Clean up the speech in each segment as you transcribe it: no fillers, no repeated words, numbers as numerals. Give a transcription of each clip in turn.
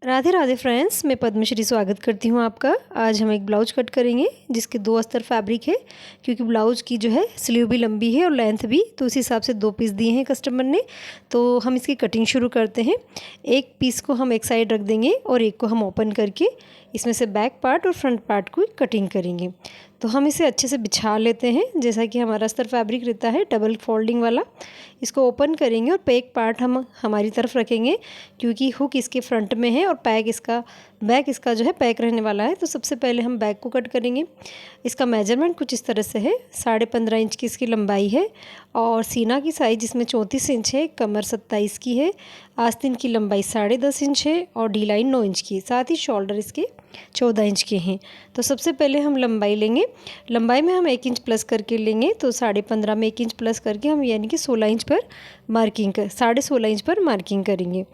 Radhe Radhe friends, मैं पद्मश्री स्वागत करती हूँ आपका। आज हम एक ब्लाउज कट करेंगे जिसके 2 अस्तर फैब्रिक है, क्योंकि ब्लाउज की जो है स्लीव भी लंबी है और लेंथ भी, तो उस हिसाब से 2 पीस दिए हैं कस्टमर ने। तो हम इसकी कटिंग शुरू करते हैं। एक पीस को हम एक साइड रख देंगे और एक को हम ओपन करके इसमें से बैक पार्ट और फ्रंट पार्ट को कटिंग करेंगे। तो हम इसे अच्छे से बिछा लेते हैं। जैसा कि हमारा अस्तर फैब्रिक रहता है डबल फोल्डिंग वाला, इसको ओपन करेंगे और पैक पार्ट हम हमारी तरफ रखेंगे, क्योंकि हुक इसके फ्रंट में है और बैक इसका जो है पैक रहने वाला है। तो सबसे पहले हम बैक को कट करेंगे। इसका मेजरमेंट कुछ इस तरह से है। 15.5 इंच की इसकी लंबाई है और सीना की साइज इसमें 34 इंच है, कमर 27 की है, आस्तीन की लंबाई 10.5 इंच है और डी लाइन 9 इंच की, साथ ही शोल्डर इसके 14 इंच के हैं। तो सबसे पहले हम लंबाई लेंगे। लंबाई में हम 1 इंच प्लस करके लेंगे, तो 15.5 में 1 इंच प्लस करके हम यानी कि 16 इंच पर मार्किंग 16.5 इंच पर मार्किंग करेंगे।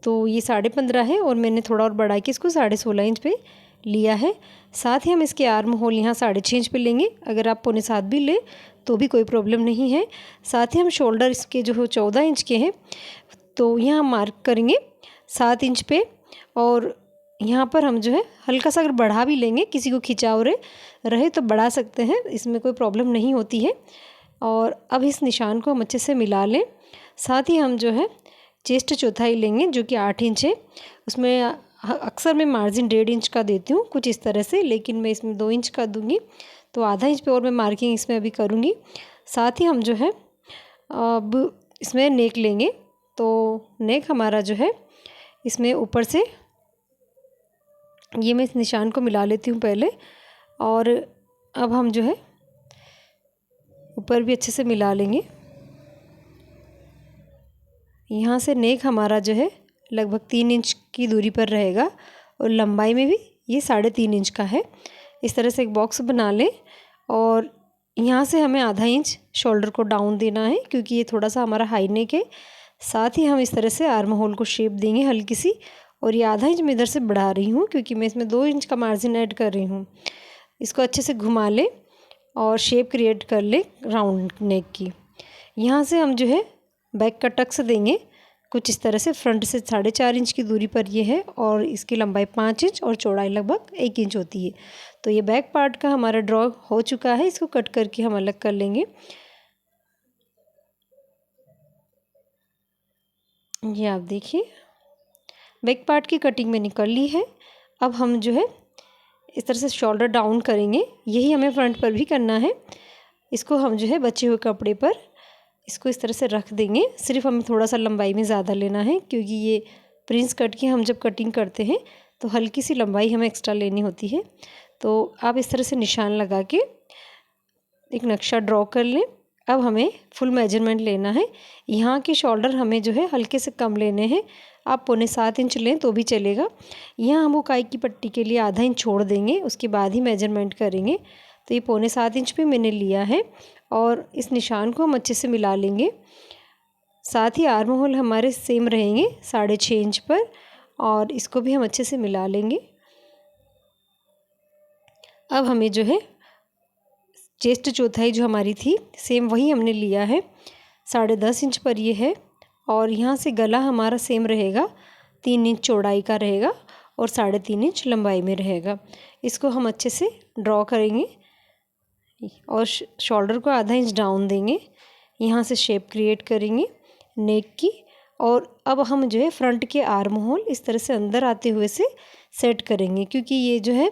तो ये 15.5 है और मैंने थोड़ा और बढ़ा के इसको 16.5 इंच पे लिया है। साथ ही हम इसके आर्म होल यहाँ 6.5 इंच पे लेंगे। अगर आप 6.25 भी ले तो भी कोई प्रॉब्लम नहीं है। साथ ही हम शोल्डर इसके जो 14 इंच के हैं, तो यहाँ मार्क करेंगे 7 इंच पे। और यहाँ पर हम जो है हल्का सा अगर बढ़ा भी लेंगे, किसी को खिंचाव रहे तो बढ़ा सकते हैं, इसमें कोई प्रॉब्लम नहीं होती है। और अब इस निशान को हम अच्छे से मिला लें। साथ ही हम जो है चेस्ट चौथाई लेंगे जो कि 8 इंच है। उसमें अक्सर मैं मार्जिन 1.5 इंच का देती हूँ कुछ इस तरह से, लेकिन मैं इसमें 2 इंच का दूंगी, तो आधा इंच पे और मैं मार्किंग इसमें अभी करूँगी। साथ ही हम जो है अब इसमें नेक लेंगे। तो नेक हमारा जो है इसमें ऊपर से ये मैं इस निशान को मिला लेती हूँ पहले, और अब हम जो है ऊपर भी अच्छे से मिला लेंगे। यहाँ से नेक हमारा जो है लगभग 3 इंच की दूरी पर रहेगा और लंबाई में भी ये 3.5 इंच का है। इस तरह से एक बॉक्स बना लें और यहाँ से हमें आधा इंच शोल्डर को डाउन देना है, क्योंकि ये थोड़ा सा हमारा हाई नेक है। साथ ही हम इस तरह से आर्म होल को शेप देंगे हल्की सी, और ये आधा इंच मैं इधर से बढ़ा रही हूँ क्योंकि मैं इसमें 2 इंच का मार्जिन ऐड कर रही हूँ। इसको अच्छे से घुमा लें और शेप क्रिएट कर लें राउंड नेक की। यहाँ से हम जो है बैक का टक्स देंगे कुछ इस तरह से। फ्रंट से 4.5 इंच की दूरी पर ये है और इसकी लंबाई 5 इंच और चौड़ाई लगभग 1 इंच होती है। तो ये बैक पार्ट का हमारा ड्रॉ हो चुका है। इसको कट करके हम अलग कर लेंगे। ये आप देखिए बैक पार्ट की कटिंग मैंने कर ली है। अब हम जो है इस तरह से शोल्डर डाउन करेंगे। यही हमें फ्रंट पर भी करना है। इसको हम जो है बचे हुए कपड़े पर इसको इस तरह से रख देंगे। सिर्फ हमें थोड़ा सा लंबाई में ज़्यादा लेना है, क्योंकि ये प्रिंस कट की हम जब कटिंग करते हैं तो हल्की सी लंबाई हमें एक्स्ट्रा लेनी होती है। तो आप इस तरह से निशान लगा के एक नक्शा ड्रॉ कर लें। अब हमें फुल मेजरमेंट लेना है। यहाँ के शोल्डर हमें जो है हल्के से कम लेने हैं। आप 7.25 इंच लें तो भी चलेगा। यहाँ हम उकाई की पट्टी के लिए आधा इंच छोड़ देंगे, उसके बाद ही मेजरमेंट करेंगे। तो ये 7.25 इंच पे मैंने लिया है और इस निशान को हम अच्छे से मिला लेंगे। साथ ही आर्म होल हमारे सेम रहेंगे 6.5 इंच पर, और इसको भी हम अच्छे से मिला लेंगे। अब हमें जो है चेस्ट चौथाई जो हमारी थी सेम वही हमने लिया है, 10.5 इंच पर ये है। और यहाँ से गला हमारा सेम रहेगा, 3 इंच चौड़ाई का रहेगा और 3.5 इंच लंबाई में रहेगा। इसको हम अच्छे से ड्रॉ करेंगे और शोल्डर को आधा इंच डाउन देंगे। यहाँ से शेप क्रिएट करेंगे नेक की। और अब हम जो है फ्रंट के आर्म होल इस तरह से अंदर आते हुए से सेट करेंगे, क्योंकि ये जो है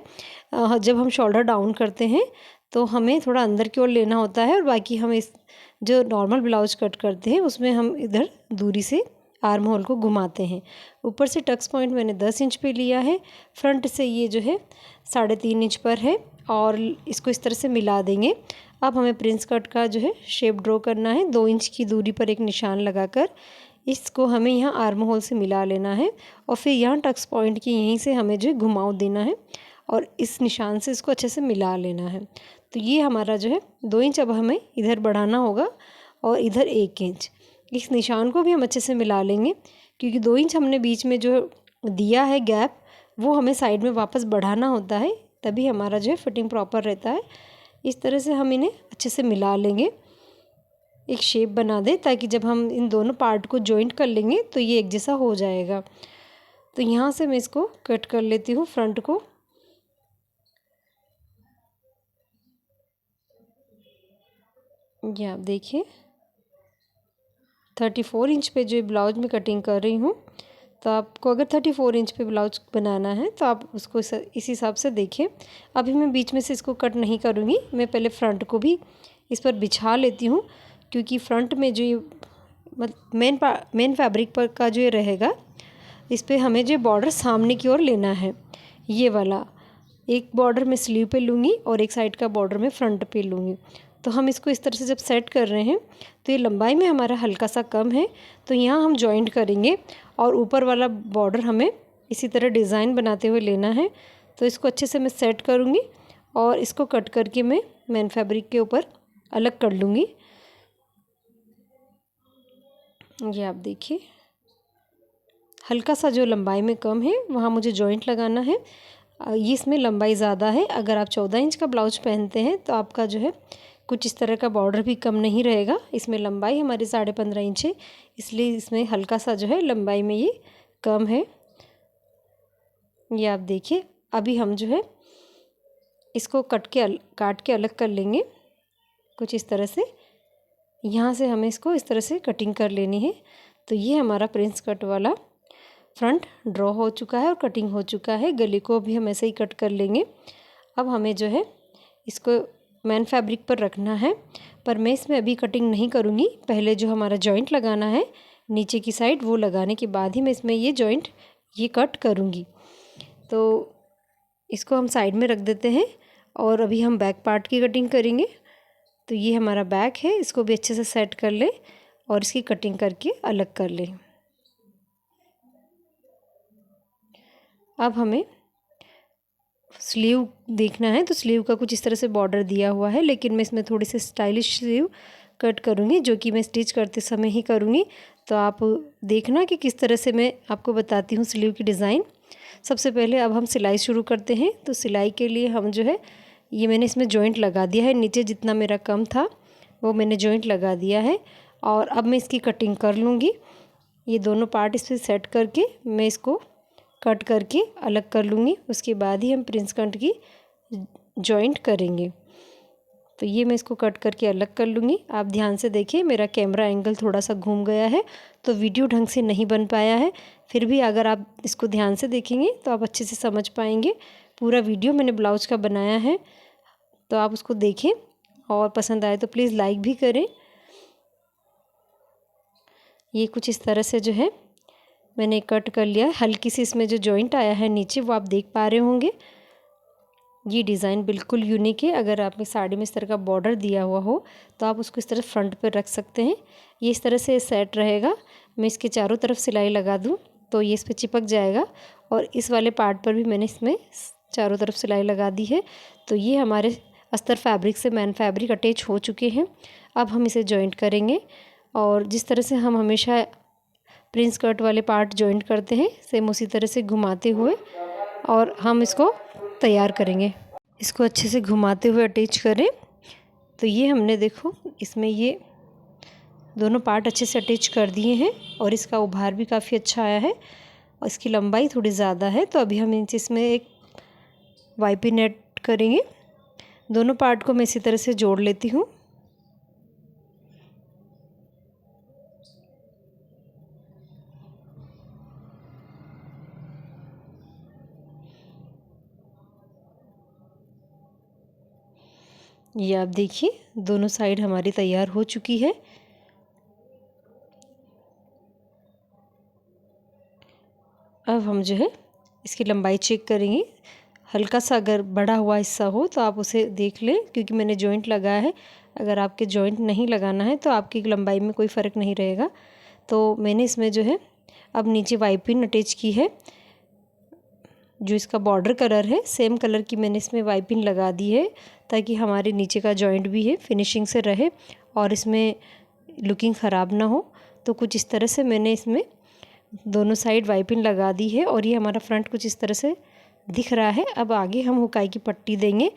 जब हम शोल्डर डाउन करते हैं तो हमें थोड़ा अंदर की ओर लेना होता है, और बाकी हम इस जो नॉर्मल ब्लाउज कट करते हैं उसमें हम इधर दूरी से आर्म होल को घुमाते हैं। ऊपर से टक्स पॉइंट मैंने 10 इंच पे लिया है। फ्रंट से ये जो है 3.5 इंच पर है और इसको इस तरह से मिला देंगे। अब हमें प्रिंस कट का जो है शेप ड्रॉ करना है। 2 इंच की दूरी पर एक निशान लगाकर इसको हमें यहाँ आर्म होल से मिला लेना है, और फिर यहाँ टक्स पॉइंट की यहीं से हमें जो है घुमाव देना है और इस निशान से इसको अच्छे से मिला लेना है। तो ये हमारा जो है 2 इंच अब हमें इधर बढ़ाना होगा और इधर 1 इंच। इस निशान को भी हम अच्छे से मिला लेंगे, क्योंकि 2 इंच हमने बीच में जो दिया है गैप, वो हमें साइड में वापस बढ़ाना होता है, तभी हमारा जो है फिटिंग प्रॉपर रहता है। इस तरह से हम इन्हें अच्छे से मिला लेंगे, एक शेप बना दें, ताकि जब हम इन दोनों पार्ट को जॉइंट कर लेंगे तो ये एक जैसा हो जाएगा। तो यहाँ से मैं इसको कट कर लेती हूँ फ्रंट को। ये आप देखिए 34 इंच पे जो ब्लाउज में कटिंग कर रही हूँ। तो आपको अगर 34 इंच पे ब्लाउज बनाना है तो आप उसको इस हिसाब से देखें। अभी मैं बीच में से इसको कट नहीं करूँगी, मैं पहले फ्रंट को भी इस पर बिछा लेती हूँ, क्योंकि फ्रंट में जो ये मेन फैब्रिक पर का जो ये रहेगा, इस पर हमें जो बॉर्डर सामने की ओर लेना है। ये वाला एक बॉर्डर मैं स्लीव पे लूँगी और एक साइड का बॉर्डर मैं फ्रंट पे लूँगी। तो हम इसको इस तरह से जब सेट कर रहे हैं तो ये लंबाई में हमारा हल्का सा कम है, तो यहाँ हम जॉइंट करेंगे और ऊपर वाला बॉर्डर हमें इसी तरह डिज़ाइन बनाते हुए लेना है। तो इसको अच्छे से मैं सेट करूँगी और इसको कट करके मैं मेन फैब्रिक के ऊपर अलग कर लूँगी। ये आप देखिए हल्का सा जो लंबाई में कम है वहाँ मुझे जॉइंट लगाना है। ये इसमें लंबाई ज़्यादा है, अगर आप 14 इंच का ब्लाउज पहनते हैं तो आपका जो है कुछ इस तरह का बॉर्डर भी कम नहीं रहेगा। इसमें लंबाई हमारी 15.5 इंच है, इसलिए इसमें हल्का सा जो है लंबाई में ये कम है। ये आप देखिए अभी हम जो है इसको काट के अलग कर लेंगे कुछ इस तरह से। यहाँ से हमें इसको इस तरह से कटिंग कर लेनी है। तो ये हमारा प्रिंस कट वाला फ्रंट ड्रॉ हो चुका है और कटिंग हो चुका है। गले को भी हम ऐसे ही कट कर लेंगे। अब हमें जो है इसको मेन फैब्रिक पर रखना है, पर मैं इसमें अभी कटिंग नहीं करूँगी। पहले जो हमारा जॉइंट लगाना है नीचे की साइड, वो लगाने के बाद ही मैं इसमें ये कट करूँगी। तो इसको हम साइड में रख देते हैं और अभी हम बैक पार्ट की कटिंग करेंगे। तो ये हमारा बैक है, इसको भी अच्छे से सेट कर लें और इसकी कटिंग करके अलग कर लें। अब हमें स्लीव देखना है, तो स्लीव का कुछ इस तरह से बॉर्डर दिया हुआ है, लेकिन मैं इसमें थोड़ी सी स्टाइलिश स्लीव कट करूँगी, जो कि मैं स्टिच करते समय ही करूँगी। तो आप देखना कि किस तरह से मैं आपको बताती हूँ स्लीव की डिज़ाइन। सबसे पहले अब हम सिलाई शुरू करते हैं। तो सिलाई के लिए हम जो है ये मैंने इसमें जॉइंट लगा दिया है, नीचे जितना मेरा कम था वो मैंने जॉइंट लगा दिया है। और अब मैं इसकी कटिंग कर लूँगी। ये दोनों पार्ट इस पर सेट करके मैं इसको कट करके अलग कर लूँगी। उसके बाद ही हम प्रिंस कट की जॉइंट करेंगे। तो ये मैं इसको कट करके अलग कर लूँगी। आप ध्यान से देखिए, मेरा कैमरा एंगल थोड़ा सा घूम गया है तो वीडियो ढंग से नहीं बन पाया है। फिर भी अगर आप इसको ध्यान से देखेंगे तो आप अच्छे से समझ पाएंगे। पूरा वीडियो मैंने ब्लाउज का बनाया है, तो आप उसको देखें और पसंद आए तो प्लीज़ लाइक भी करें। ये कुछ इस तरह से जो है मैंने कट कर लिया है। हल्की सी इसमें जो जॉइंट आया है नीचे वो आप देख पा रहे होंगे। ये डिज़ाइन बिल्कुल यूनिक है। अगर आपकी साड़ी में इस तरह का बॉर्डर दिया हुआ हो तो आप उसको इस तरह फ्रंट पर रख सकते हैं। ये इस तरह से सेट रहेगा। मैं इसके चारों तरफ सिलाई लगा दूँ तो ये इस पर चिपक जाएगा। और इस वाले पार्ट पर भी मैंने इसमें चारों तरफ सिलाई लगा दी है। तो ये हमारे अस्तर फैब्रिक से मेन फैब्रिक अटैच हो चुके हैं। अब हम इसे जॉइंट करेंगे और जिस तरह से हम हमेशा प्रिंस कट वाले पार्ट जॉइंट करते हैं, सेम उसी तरह से घुमाते हुए और हम इसको तैयार करेंगे। इसको अच्छे से घुमाते हुए अटैच करें। तो ये हमने देखो इसमें ये दोनों पार्ट अच्छे से अटैच कर दिए हैं और इसका उभार भी काफ़ी अच्छा आया है और इसकी लंबाई थोड़ी ज़्यादा है। तो अभी हम इसमें एक वाइपिंग ऐड करेंगे। दोनों पार्ट को मैं इसी तरह से जोड़ लेती हूँ। ये आप देखिए दोनों साइड हमारी तैयार हो चुकी है। अब हम जो है इसकी लंबाई चेक करेंगे। हल्का सा अगर बढ़ा हुआ हिस्सा हो तो आप उसे देख लें, क्योंकि मैंने जॉइंट लगाया है। अगर आपके जॉइंट नहीं लगाना है तो आपकी लंबाई में कोई फ़र्क नहीं रहेगा। तो मैंने इसमें जो है अब नीचे वाइपिंग अटैच की है। जो इसका बॉर्डर कलर है सेम कलर की मैंने इसमें वाइपिंग लगा दी है, ताकि हमारे नीचे का जॉइंट भी है फिनिशिंग से रहे और इसमें लुकिंग ख़राब ना हो। तो कुछ इस तरह से मैंने इसमें दोनों साइड वाइपिंग लगा दी है और ये हमारा फ्रंट कुछ इस तरह से दिख रहा है। अब आगे हम हुकाई की पट्टी देंगे।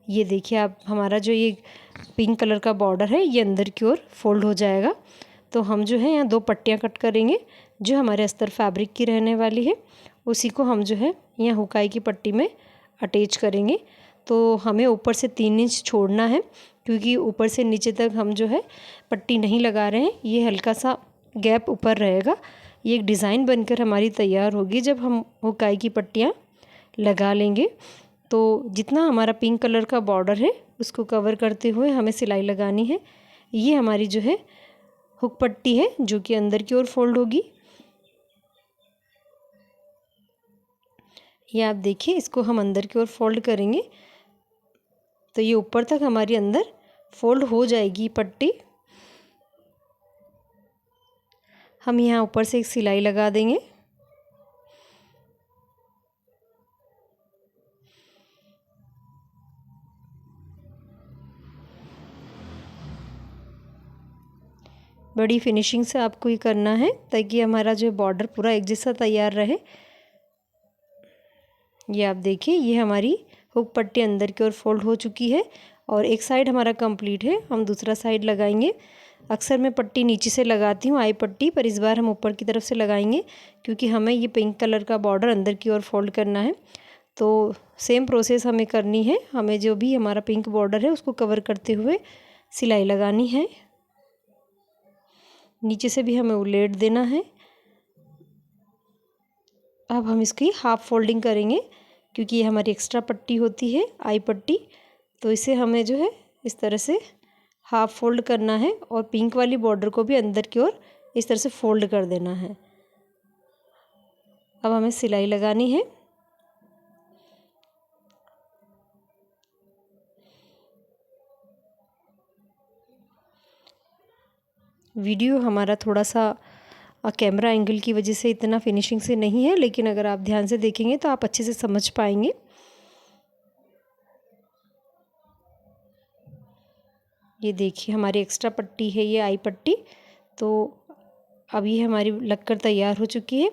ये देखिए आप, हमारा जो ये पिंक कलर का बॉर्डर है ये अंदर की ओर फोल्ड हो जाएगा। तो हम जो है यहाँ 2 पट्टियाँ कट करेंगे जो हमारे अस्तर फैब्रिक की रहने वाली है उसी को हम जो है यहाँ हुकाई की पट्टी में अटैच करेंगे। तो हमें ऊपर से 3 इंच छोड़ना है, क्योंकि ऊपर से नीचे तक हम जो है पट्टी नहीं लगा रहे हैं, ये हल्का सा गैप ऊपर रहेगा। ये एक डिज़ाइन बनकर हमारी तैयार होगी जब हम हुकाई की पट्टियाँ लगा लेंगे। तो जितना हमारा पिंक कलर का बॉर्डर है उसको कवर करते हुए हमें सिलाई लगानी है। ये हमारी जो है हुक पट्टी है जो कि अंदर की ओर फोल्ड होगी। ये आप देखिए, इसको हम अंदर की ओर फोल्ड करेंगे तो ये ऊपर तक हमारी अंदर फोल्ड हो जाएगी पट्टी। हम यहाँ ऊपर से एक सिलाई लगा देंगे। बड़ी फिनिशिंग से आपको ये करना है ताकि हमारा जो बॉर्डर पूरा एक जैसा तैयार रहे। ये आप देखिए, ये हमारी हुक पट्टी अंदर की ओर फोल्ड हो चुकी है और एक साइड हमारा कंप्लीट है। हम दूसरा साइड लगाएंगे। अक्सर मैं पट्टी नीचे से लगाती हूँ आई पट्टी, पर इस बार हम ऊपर की तरफ से लगाएंगे क्योंकि हमें ये पिंक कलर का बॉर्डर अंदर की ओर फोल्ड करना है। तो सेम प्रोसेस हमें करनी है। हमें जो भी हमारा पिंक बॉर्डर है उसको कवर करते हुए सिलाई लगानी है। नीचे से भी हमें उलेट देना है। अब हम इसकी हाफ फोल्डिंग करेंगे क्योंकि ये हमारी एक्स्ट्रा पट्टी होती है आई पट्टी। तो इसे हमें जो है इस तरह से हाफ फोल्ड करना है और पिंक वाली बॉर्डर को भी अंदर की ओर इस तरह से फोल्ड कर देना है। अब हमें सिलाई लगानी है। वीडियो हमारा थोड़ा सा कैमरा एंगल की वजह से इतना फिनिशिंग से नहीं है, लेकिन अगर आप ध्यान से देखेंगे तो आप अच्छे से समझ पाएंगे। ये देखिए, हमारी एक्स्ट्रा पट्टी है ये आई पट्टी। तो अब ये हमारी लगकर तैयार हो चुकी है।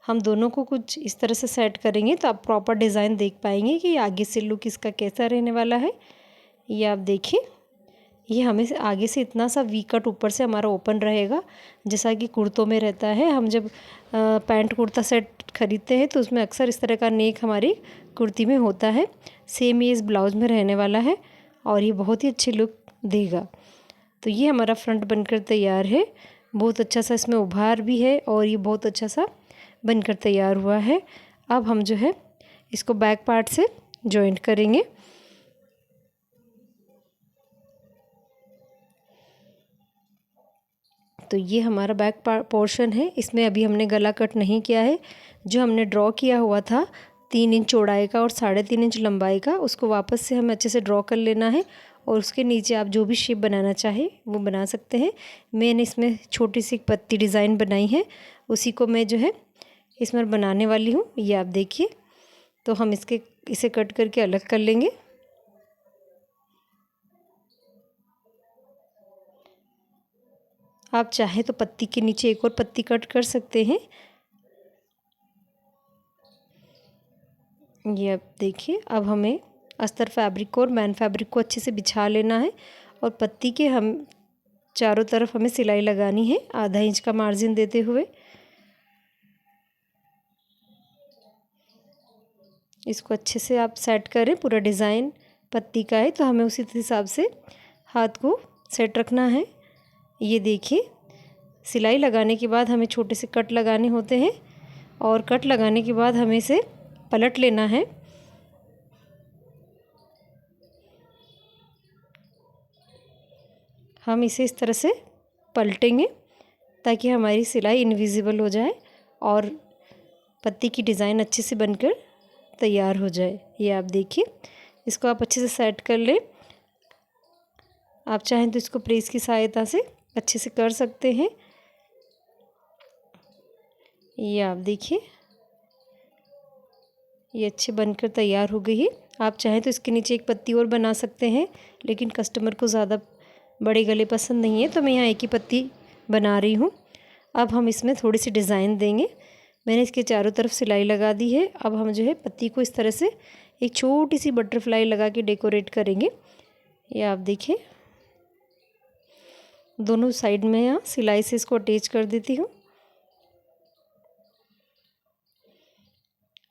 हम दोनों को कुछ इस तरह से सेट करेंगे तो आप प्रॉपर डिज़ाइन देख पाएंगे कि आगे से लुक इसका कैसा रहने वाला है। ये आप देखिए, ये हमें आगे से इतना सा वी कट ऊपर से हमारा ओपन रहेगा, जैसा कि कुर्तों में रहता है। हम जब पैंट कुर्ता सेट खरीदते हैं तो उसमें अक्सर इस तरह का नेक हमारी कुर्ती में होता है। सेम ये इस ब्लाउज़ में रहने वाला है और ये बहुत ही अच्छी लुक देगा। तो ये हमारा फ्रंट बनकर तैयार है। बहुत अच्छा सा इसमें उभार भी है और ये बहुत अच्छा सा बनकर तैयार हुआ है। अब हम जो है इसको बैक पार्ट से जॉइंट करेंगे। तो ये हमारा बैक पोर्शन है। इसमें अभी हमने गला कट नहीं किया है। जो हमने ड्रॉ किया हुआ था 3 इंच चौड़ाई का और 3.5 इंच लंबाई का, उसको वापस से हमें अच्छे से ड्रॉ कर लेना है और उसके नीचे आप जो भी शेप बनाना चाहे वो बना सकते हैं। मैंने इसमें छोटी सी पत्ती डिज़ाइन बनाई है, उसी को मैं जो है इसमें बनाने वाली हूँ। ये आप देखिए, तो हम इसे कट करके अलग कर लेंगे। आप चाहे तो पत्ती के नीचे एक और पत्ती कट कर सकते हैं। ये अब देखिए, अब हमें अस्तर फैब्रिक को और मैन फैब्रिक को अच्छे से बिछा लेना है और पत्ती के हम चारों तरफ हमें सिलाई लगानी है आधा इंच का मार्जिन देते हुए। इसको अच्छे से आप सेट करें। पूरा डिज़ाइन पत्ती का है तो हमें उसी हिसाब से हाथ को सेट रखना है। ये देखिए, सिलाई लगाने के बाद हमें छोटे से कट लगाने होते हैं और कट लगाने के बाद हमें इसे पलट लेना है। हम इसे इस तरह से पलटेंगे ताकि हमारी सिलाई इनविजिबल हो जाए और पत्ती की डिज़ाइन अच्छे से बनकर तैयार हो जाए। ये आप देखिए, इसको आप अच्छे से सेट कर लें। आप चाहें तो इसको प्रेस की सहायता से अच्छे से कर सकते हैं। ये आप देखिए, ये अच्छे बनकर तैयार हो गई है। आप चाहें तो इसके नीचे एक पत्ती और बना सकते हैं, लेकिन कस्टमर को ज़्यादा बड़े गले पसंद नहीं है तो मैं यहाँ एक ही पत्ती बना रही हूँ। अब हम इसमें थोड़ी सी डिज़ाइन देंगे। मैंने इसके चारों तरफ सिलाई लगा दी है। अब हम जो है पत्ती को इस तरह से एक छोटी सी बटरफ्लाई लगा के डेकोरेट करेंगे। ये आप देखिए, दोनों साइड में यहाँ सिलाई से इसको अटैच कर देती हूँ।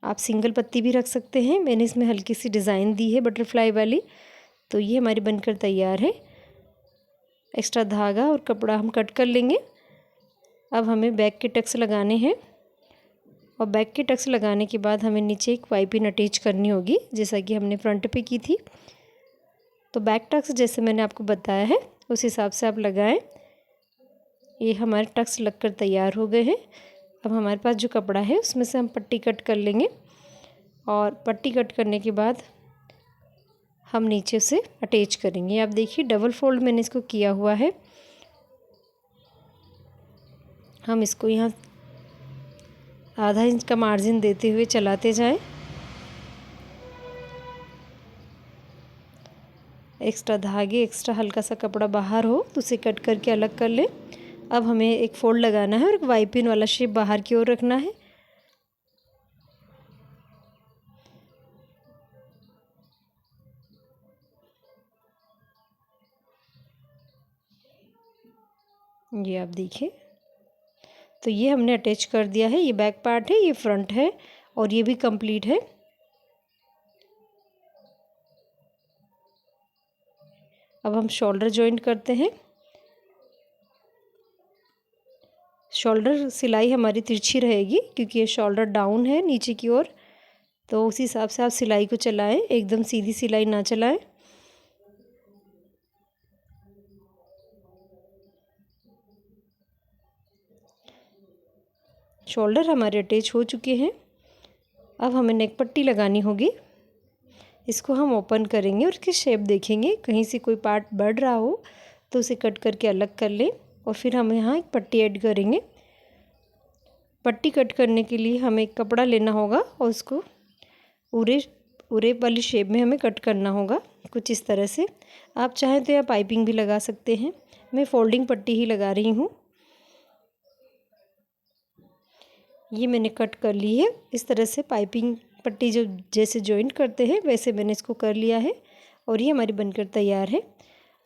आप सिंगल पत्ती भी रख सकते हैं। मैंने इसमें हल्की सी डिज़ाइन दी है बटरफ्लाई वाली। तो ये हमारी बनकर तैयार है। एक्स्ट्रा धागा और कपड़ा हम कट कर लेंगे। अब हमें बैक के टक्स लगाने हैं और बैक के टक्स लगाने के बाद हमें नीचे एक पाइपिंग अटैच करनी होगी, जैसा कि हमने फ्रंट पे की थी। तो बैक टक्स जैसे मैंने आपको बताया है उस हिसाब से आप लगाएं। ये हमारे टक्स लगकर तैयार हो गए हैं। अब हमारे पास जो कपड़ा है उसमें से हम पट्टी कट कर लेंगे और पट्टी कट करने के बाद हम नीचे से अटैच करेंगे। आप देखिए डबल फोल्ड मैंने इसको किया हुआ है। हम इसको यहाँ आधा इंच का मार्जिन देते हुए चलाते जाएं। एक्स्ट्रा धागे, एक्स्ट्रा हल्का सा कपड़ा बाहर हो तो उसे कट करके अलग कर लें। अब हमें एक फोल्ड लगाना है और एक वाइपिन वाला शेप बाहर की ओर रखना है। ये आप देखिए, तो ये हमने अटैच कर दिया है। ये बैक पार्ट है, ये फ्रंट है और ये भी कंप्लीट है। अब हम शोल्डर जॉइंट करते हैं। शोल्डर सिलाई हमारी तिरछी रहेगी क्योंकि ये शोल्डर डाउन है नीचे की ओर, तो उसी हिसाब से आप सिलाई को चलाएं, एकदम सीधी सिलाई ना चलाएं। शोल्डर हमारे अटैच हो चुके हैं। अब हमें नेक पट्टी लगानी होगी। इसको हम ओपन करेंगे और इसकी शेप देखेंगे। कहीं से कोई पार्ट बढ़ रहा हो तो उसे कट करके अलग कर लें और फिर हम यहाँ एक पट्टी ऐड करेंगे। पट्टी कट करने के लिए हमें एक कपड़ा लेना होगा और उसको उरे वाली शेप में हमें कट करना होगा, कुछ इस तरह से। आप चाहें तो या पाइपिंग भी लगा सकते हैं। मैं फोल्डिंग पट्टी ही लगा रही हूँ। ये मैंने कट कर ली है। इस तरह से पाइपिंग पट्टी जो जैसे जॉइंट करते हैं वैसे मैंने इसको कर लिया है और ये हमारी बनकर तैयार है।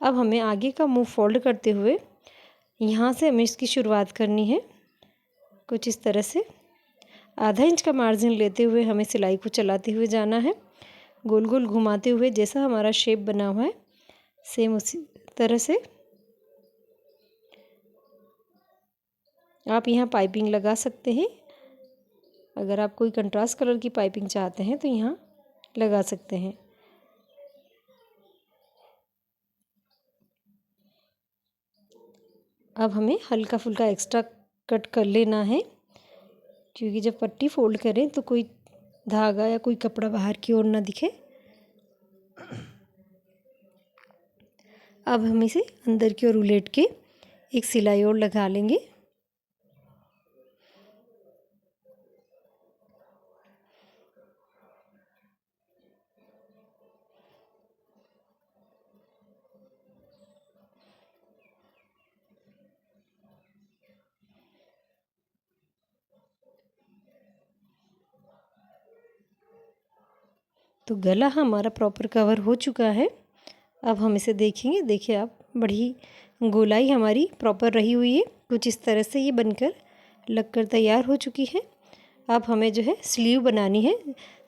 अब हमें आगे का मुंह फोल्ड करते हुए यहाँ से हमें इसकी शुरुआत करनी है, कुछ इस तरह से। आधा इंच का मार्जिन लेते हुए हमें सिलाई को चलाते हुए जाना है, गोल गोल घुमाते हुए। जैसा हमारा शेप बना हुआ है सेम उसी तरह से आप यहाँ पाइपिंग लगा सकते हैं। अगर आप कोई कंट्रास्ट कलर की पाइपिंग चाहते हैं तो यहाँ लगा सकते हैं। अब हमें हल्का फुल्का एक्स्ट्रा कट कर लेना है क्योंकि जब पट्टी फोल्ड करें तो कोई धागा या कोई कपड़ा बाहर की ओर ना दिखे। अब हम इसे अंदर की ओर उलट के एक सिलाई और लगा लेंगे। तो गला हमारा प्रॉपर कवर हो चुका है। अब हम इसे देखेंगे। देखिए आप, बड़ी गोलाई हमारी प्रॉपर रही हुई है। कुछ इस तरह से ये बनकर लगकर तैयार हो चुकी है। अब हमें जो है स्लीव बनानी है।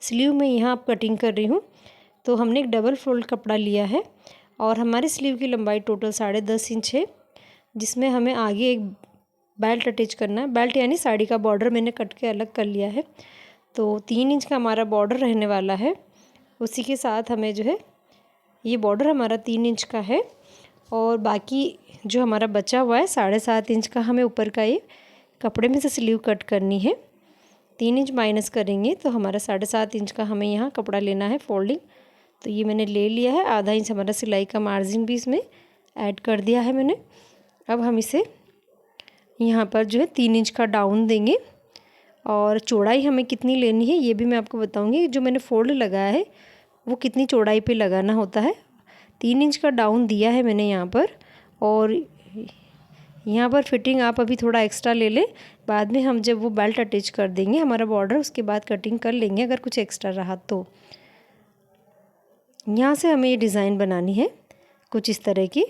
स्लीव में यहाँ आप कटिंग कर रही हूँ। तो हमने एक डबल फोल्ड कपड़ा लिया है और हमारे स्लीव की लंबाई टोटल 10.5 इंच है, जिसमें हमें आगे एक बेल्ट अटैच करना है। बेल्ट यानी साड़ी का बॉर्डर मैंने कट के अलग कर लिया है। तो 3 इंच का हमारा बॉर्डर रहने वाला है। उसी के साथ हमें जो है ये बॉर्डर हमारा 3 इंच का है और बाकी जो हमारा बचा हुआ है 7.5 इंच का हमें ऊपर का ये कपड़े में से स्लीव कट करनी है। 3 इंच माइनस करेंगे तो हमारा 7.5 इंच का हमें यहाँ कपड़ा लेना है फोल्डिंग। तो ये मैंने ले लिया है। आधा इंच हमारा सिलाई का मार्जिन भी इसमें ऐड कर दिया है मैंने। अब हम इसे यहाँ पर जो है 3 इंच का डाउन देंगे और चौड़ाई हमें कितनी लेनी है ये भी मैं आपको बताऊँगी। जो मैंने फोल्ड लगाया है वो कितनी चौड़ाई पे लगाना होता है। 3 इंच का डाउन दिया है मैंने यहाँ पर और यहाँ पर फिटिंग आप अभी थोड़ा एक्स्ट्रा ले लें। बाद में हम जब वो बेल्ट अटैच कर देंगे हमारा बॉर्डर, उसके बाद कटिंग कर लेंगे अगर कुछ एक्स्ट्रा रहा तो। यहाँ से हमें ये डिज़ाइन बनानी है कुछ इस तरह की।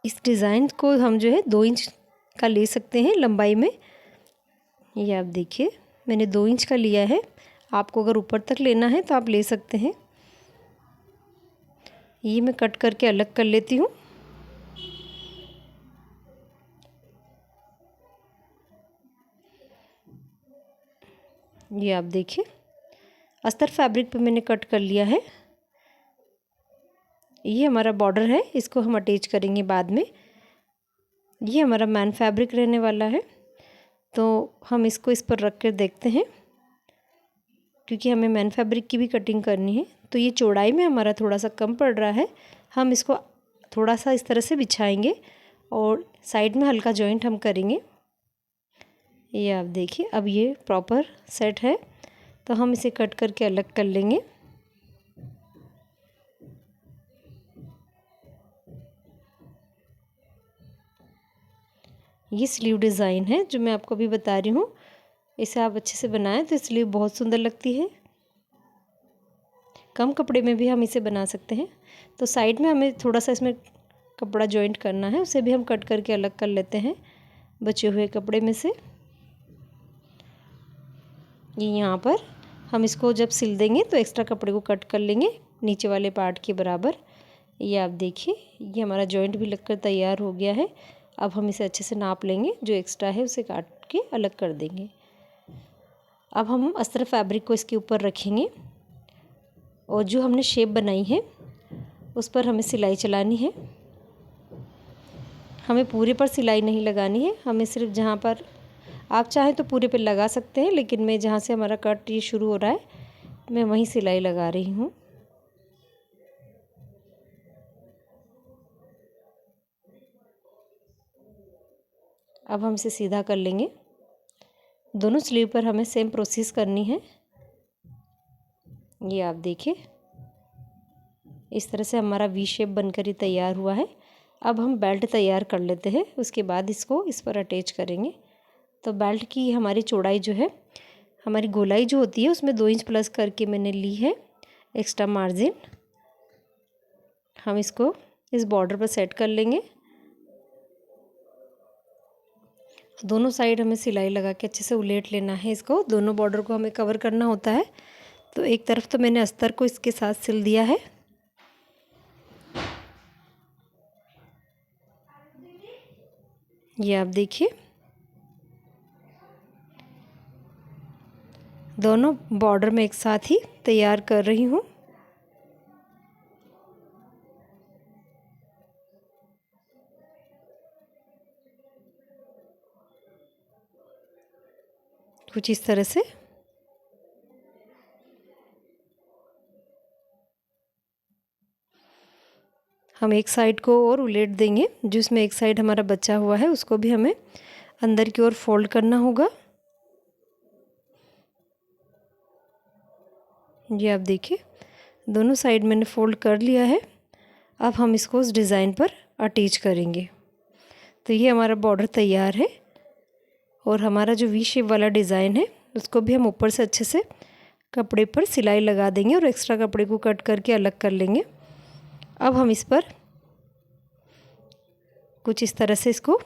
इस डिज़ाइन को हम जो है 2 इंच का ले सकते हैं लंबाई में। ये आप देखिए मैंने 2 इंच का लिया है। आपको अगर ऊपर तक लेना है तो आप ले सकते हैं। ये मैं कट करके अलग कर लेती हूँ। ये आप देखिए अस्तर फैब्रिक पे मैंने कट कर लिया है। ये हमारा बॉर्डर है, इसको हम अटैच करेंगे बाद में। ये हमारा मैन फैब्रिक रहने वाला है, तो हम इसको इस पर रख कर देखते हैं, क्योंकि हमें मैन फैब्रिक की भी कटिंग करनी है। तो ये चौड़ाई में हमारा थोड़ा सा कम पड़ रहा है, हम इसको थोड़ा सा इस तरह से बिछाएंगे और साइड में हल्का जॉइंट हम करेंगे। ये आप देखिए अब ये प्रॉपर सेट है, तो हम इसे कट करके अलग कर लेंगे। ये स्लीव डिज़ाइन है जो मैं आपको अभी बता रही हूँ। इसे आप अच्छे से बनाएं तो स्लीव बहुत सुंदर लगती है। कम कपड़े में भी हम इसे बना सकते हैं। तो साइड में हमें थोड़ा सा इसमें कपड़ा जॉइंट करना है, उसे भी हम कट करके अलग कर लेते हैं बचे हुए कपड़े में से। ये यहाँ पर हम इसको जब सिल देंगे तो एक्स्ट्रा कपड़े को कट कर लेंगे नीचे वाले पार्ट के बराबर। ये आप देखिए ये हमारा जॉइंट भी लगकर तैयार हो गया है। अब हम इसे अच्छे से नाप लेंगे, जो एक्स्ट्रा है उसे काट के अलग कर देंगे। अब हम अस्तर फैब्रिक को इसके ऊपर रखेंगे और जो हमने शेप बनाई है उस पर हमें सिलाई चलानी है। हमें पूरे पर सिलाई नहीं लगानी है, हमें सिर्फ जहाँ पर आप चाहें तो पूरे पे लगा सकते हैं, लेकिन मैं जहाँ से हमारा कट ये शुरू हो रहा है मैं वहीं सिलाई लगा रही हूँ। अब हम इसे सीधा कर लेंगे। दोनों स्लीव पर हमें सेम प्रोसेस करनी है। ये आप देखिए इस तरह से हमारा वी शेप बनकर ही तैयार हुआ है। अब हम बेल्ट तैयार कर लेते हैं, उसके बाद इसको इस पर अटैच करेंगे। तो बेल्ट की हमारी चौड़ाई जो है, हमारी गोलाई जो होती है उसमें 2 इंच प्लस करके मैंने ली है एक्स्ट्रा मार्जिन। हम इसको इस बॉर्डर पर सेट कर लेंगे। दोनों साइड हमें सिलाई लगा के अच्छे से उलेट लेना है इसको। दोनों बॉर्डर को हमें कवर करना होता है। तो एक तरफ तो मैंने अस्तर को इसके साथ सिल दिया है। ये आप देखिए दोनों बॉर्डर में एक साथ ही तैयार कर रही हूँ। कुछ इस तरह से हम एक साइड को और उलेट देंगे, जिसमें एक साइड हमारा बचा हुआ है उसको भी हमें अंदर की ओर फोल्ड करना होगा। ये आप देखिए दोनों साइड मैंने फोल्ड कर लिया है। अब हम इसको उस डिज़ाइन पर अटैच करेंगे। तो ये हमारा बॉर्डर तैयार है और हमारा जो वी शेप वाला डिज़ाइन है उसको भी हम ऊपर से अच्छे से कपड़े पर सिलाई लगा देंगे और एक्स्ट्रा कपड़े को कट करके अलग कर लेंगे। अब हम इस पर कुछ इस तरह से इसको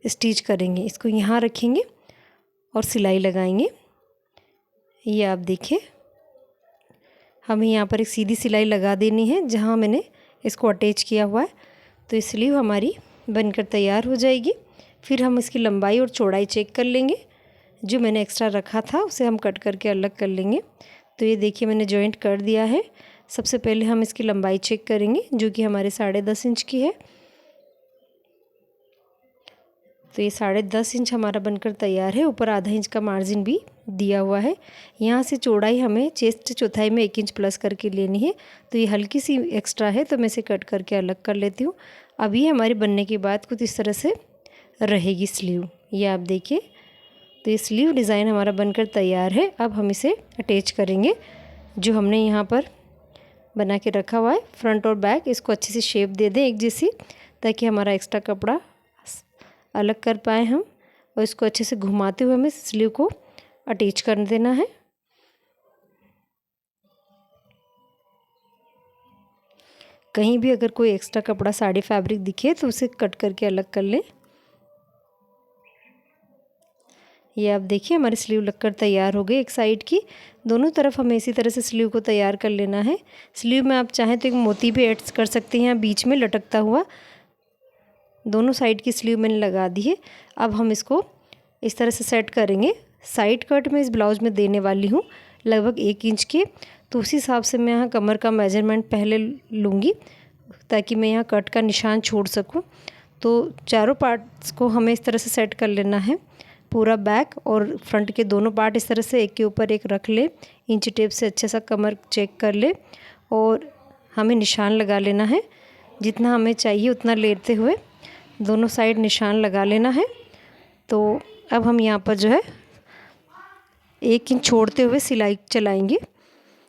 स्टिच करेंगे। इसको यहाँ रखेंगे और सिलाई लगाएंगे। ये आप देखिए हमें यहाँ पर एक सीधी सिलाई लगा देनी है जहाँ मैंने इसको अटैच किया हुआ है। तो इस स्लीव हमारी बनकर तैयार हो जाएगी। फिर हम इसकी लंबाई और चौड़ाई चेक कर लेंगे। जो मैंने एक्स्ट्रा रखा था उसे हम कट करके अलग कर लेंगे। तो ये देखिए मैंने जॉइंट कर दिया है। सबसे पहले हम इसकी लंबाई चेक करेंगे जो कि हमारे 10.5 इंच की है। तो ये 10.5 इंच हमारा बनकर तैयार है। ऊपर आधा इंच का मार्जिन भी दिया हुआ है। यहाँ से चौड़ाई हमें चेस्ट चौथाई में 1 इंच प्लस करके लेनी है। तो ये हल्की सी एक्स्ट्रा है, तो मैं इसे कट करके अलग कर लेती हूँ। अब ये हमारे बनने के बाद कुछ इस तरह से रहेगी स्लीव। ये आप देखिए तो ये स्लीव डिज़ाइन हमारा बनकर तैयार है। अब हम इसे अटैच करेंगे जो हमने यहाँ पर बना के रखा हुआ है। फ्रंट और बैक इसको अच्छे से शेप दे दें एक जैसी, ताकि हमारा एक्स्ट्रा कपड़ा अलग कर पाए हम। और इसको अच्छे से घुमाते हुए हमें स्लीव को अटैच कर देना है। कहीं भी अगर कोई एक्स्ट्रा कपड़ा साड़ी फैब्रिक दिखे तो उसे कट करके अलग कर लें। ये आप देखिए हमारी स्लीव लगकर तैयार हो गई एक साइड की। दोनों तरफ हमें इसी तरह से स्लीव को तैयार कर लेना है। स्लीव में आप चाहें तो एक मोती भी ऐड कर सकते हैं बीच में लटकता हुआ। दोनों साइड की स्लीव मैंने लगा दी है। अब हम इसको इस तरह से सेट करेंगे। साइड कट मैं इस ब्लाउज़ में देने वाली हूँ लगभग 1 इंच के, तो उसी हिसाब से मैं यहाँ कमर का मेजरमेंट पहले लूँगी ताकि मैं यहाँ कट का निशान छोड़ सकूँ। तो चारों पार्ट्स को हमें इस तरह से सेट कर लेना है। पूरा बैक और फ्रंट के दोनों पार्ट इस तरह से एक के ऊपर एक रख ले। इंची टेप से अच्छे सा कमर चेक कर ले और हमें निशान लगा लेना है। जितना हमें चाहिए उतना लेते हुए दोनों साइड निशान लगा लेना है। तो अब हम यहाँ पर जो है 1 इंच छोड़ते हुए सिलाई चलाएंगे।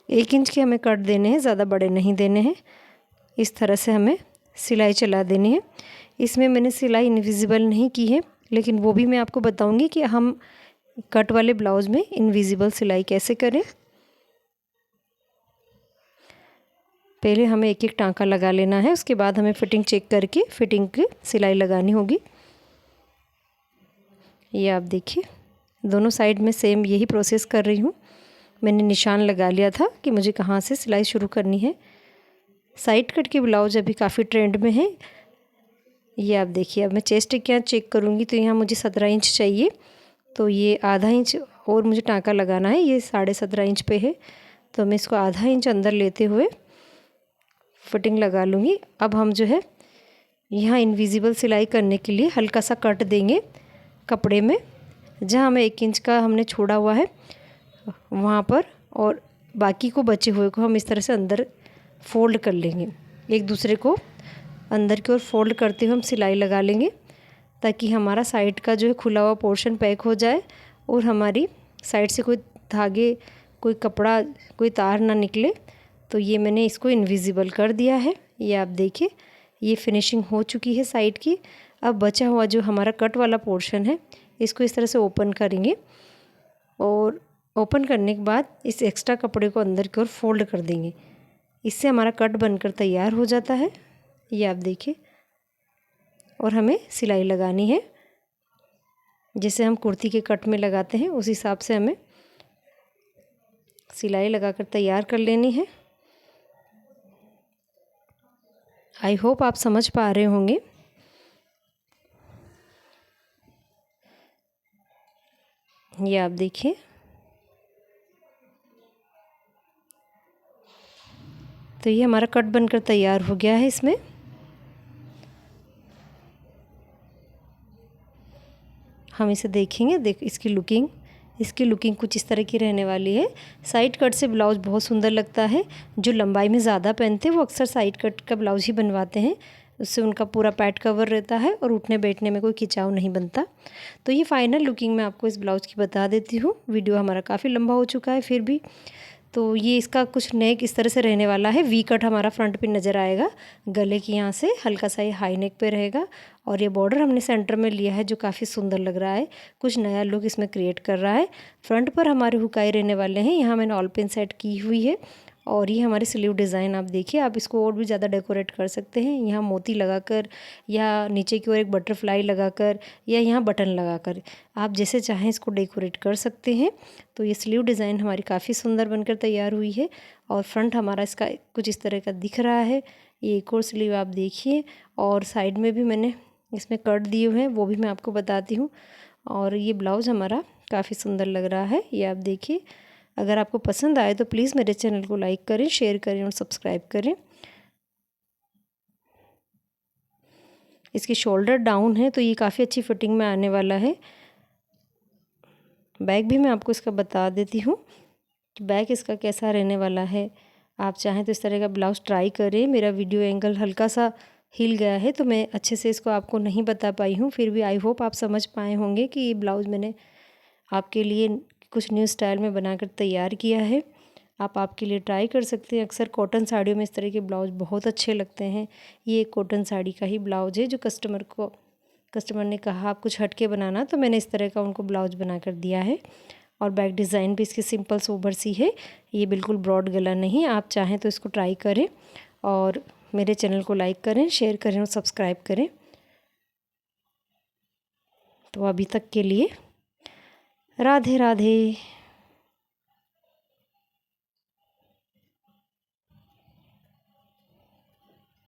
1 इंच के हमें कट देने हैं, ज़्यादा बड़े नहीं देने हैं। इस तरह से हमें सिलाई चला देनी है। इसमें मैंने सिलाई इनविजिबल नहीं की है, लेकिन वो भी मैं आपको बताऊंगी कि हम कट वाले ब्लाउज़ में इनविजिबल सिलाई कैसे करें। पहले हमें एक एक टांका लगा लेना है, उसके बाद हमें फिटिंग चेक करके फिटिंग की सिलाई लगानी होगी। ये आप देखिए दोनों साइड में सेम यही प्रोसेस कर रही हूँ। मैंने निशान लगा लिया था कि मुझे कहाँ से सिलाई शुरू करनी है। साइड कट के ब्लाउज अभी काफ़ी ट्रेंड में है। ये आप देखिए अब मैं चेस्ट क्या चेक करूँगी तो यहाँ मुझे 17 इंच चाहिए, तो ये आधा इंच और मुझे टाँका लगाना है। ये 17.5 इंच पे है, तो मैं इसको आधा इंच अंदर लेते हुए फिटिंग लगा लूँगी। अब हम जो है यहाँ इनविजिबल सिलाई करने के लिए हल्का सा कट देंगे कपड़े में, जहाँ हमें 1 इंच का हमने छोड़ा हुआ है वहाँ पर, और बाकी को बचे हुए को हम इस तरह से अंदर फोल्ड कर लेंगे। एक दूसरे को अंदर की ओर फोल्ड करते हुए हम सिलाई लगा लेंगे ताकि हमारा साइड का जो है खुला हुआ पोर्शन पैक हो जाए और हमारी साइड से कोई धागे, कोई कपड़ा, कोई तार ना निकले। तो ये मैंने इसको इनविजिबल कर दिया है। ये आप देखिए ये फिनिशिंग हो चुकी है साइड की। अब बचा हुआ जो हमारा कट वाला पोर्शन है इसको इस तरह से ओपन करेंगे और ओपन करने के बाद इस एक्स्ट्रा कपड़े को अंदर की ओर फोल्ड कर देंगे। इससे हमारा कट बनकर तैयार हो जाता है। ये आप देखिए, और हमें सिलाई लगानी है जैसे हम कुर्ती के कट में लगाते हैं, उस हिसाब से हमें सिलाई लगाकर तैयार कर लेनी है। आई होप आप समझ पा रहे होंगे। ये आप देखिए तो ये हमारा कट बनकर तैयार हो गया है। इसमें हम इसे देखेंगे, इसकी लुकिंग कुछ इस तरह की रहने वाली है। साइड कट से ब्लाउज़ बहुत सुंदर लगता है। जो लंबाई में ज़्यादा पहनते हैं वो अक्सर साइड कट का ब्लाउज़ ही बनवाते हैं, उससे उनका पूरा पैड कवर रहता है और उठने बैठने में कोई खिंचाव नहीं बनता। तो ये फाइनल लुकिंग मैं आपको इस ब्लाउज़ की बता देती हूँ। वीडियो हमारा काफ़ी लंबा हो चुका है फिर भी, तो ये इसका कुछ नेक इस तरह से रहने वाला है। वी कट हमारा फ्रंट पे नज़र आएगा, गले की यहाँ से हल्का सा ये हाई नेक पे रहेगा, और ये बॉर्डर हमने सेंटर में लिया है जो काफ़ी सुंदर लग रहा है, कुछ नया लुक इसमें क्रिएट कर रहा है। फ्रंट पर हमारे हुकाई रहने वाले हैं, यहाँ मैंने ऑल पिन सेट की हुई है। और ये हमारे स्लीव डिज़ाइन आप देखिए, आप इसको और भी ज़्यादा डेकोरेट कर सकते हैं, यहाँ मोती लगाकर या नीचे की ओर एक बटरफ्लाई लगाकर या यहाँ बटन लगाकर, आप जैसे चाहें इसको डेकोरेट कर सकते हैं। तो ये स्लीव डिज़ाइन हमारी काफ़ी सुंदर बनकर तैयार हुई है और फ्रंट हमारा इसका कुछ इस तरह का दिख रहा है। ये एक और स्लीव आप देखिए, और साइड में भी मैंने इसमें कट दिए हुए हैं, वो भी मैं आपको बताती हूँ। और ये ब्लाउज़ हमारा काफ़ी सुंदर लग रहा है, ये आप देखिए। अगर आपको पसंद आए तो प्लीज़ मेरे चैनल को लाइक करें, शेयर करें और सब्सक्राइब करें। इसकी शोल्डर डाउन है तो ये काफ़ी अच्छी फिटिंग में आने वाला है। बैक भी मैं आपको इसका बता देती हूँ कि बैक इसका कैसा रहने वाला है। आप चाहें तो इस तरह का ब्लाउज़ ट्राई करें। मेरा वीडियो एंगल हल्का सा हिल गया है तो मैं अच्छे से इसको आपको नहीं बता पाई हूँ, फिर भी आई होप आप समझ पाए होंगे कि ये ब्लाउज़ मैंने आपके लिए कुछ न्यू स्टाइल में बनाकर तैयार किया है। आप आपके लिए ट्राई कर सकते हैं। अक्सर कॉटन साड़ियों में इस तरह के ब्लाउज़ बहुत अच्छे लगते हैं। ये एक कॉटन साड़ी का ही ब्लाउज़ है जो कस्टमर ने कहा आप कुछ हटके बनाना, तो मैंने इस तरह का उनको ब्लाउज़ बना कर दिया है। और बैक डिज़ाइन भी इसकी सिंपल सोबर सी है, ये बिल्कुल ब्रॉड गला नहीं। आप चाहें तो इसको ट्राई करें और मेरे चैनल को लाइक करें, शेयर करें और सब्सक्राइब करें। तो अभी तक के लिए राधे राधे।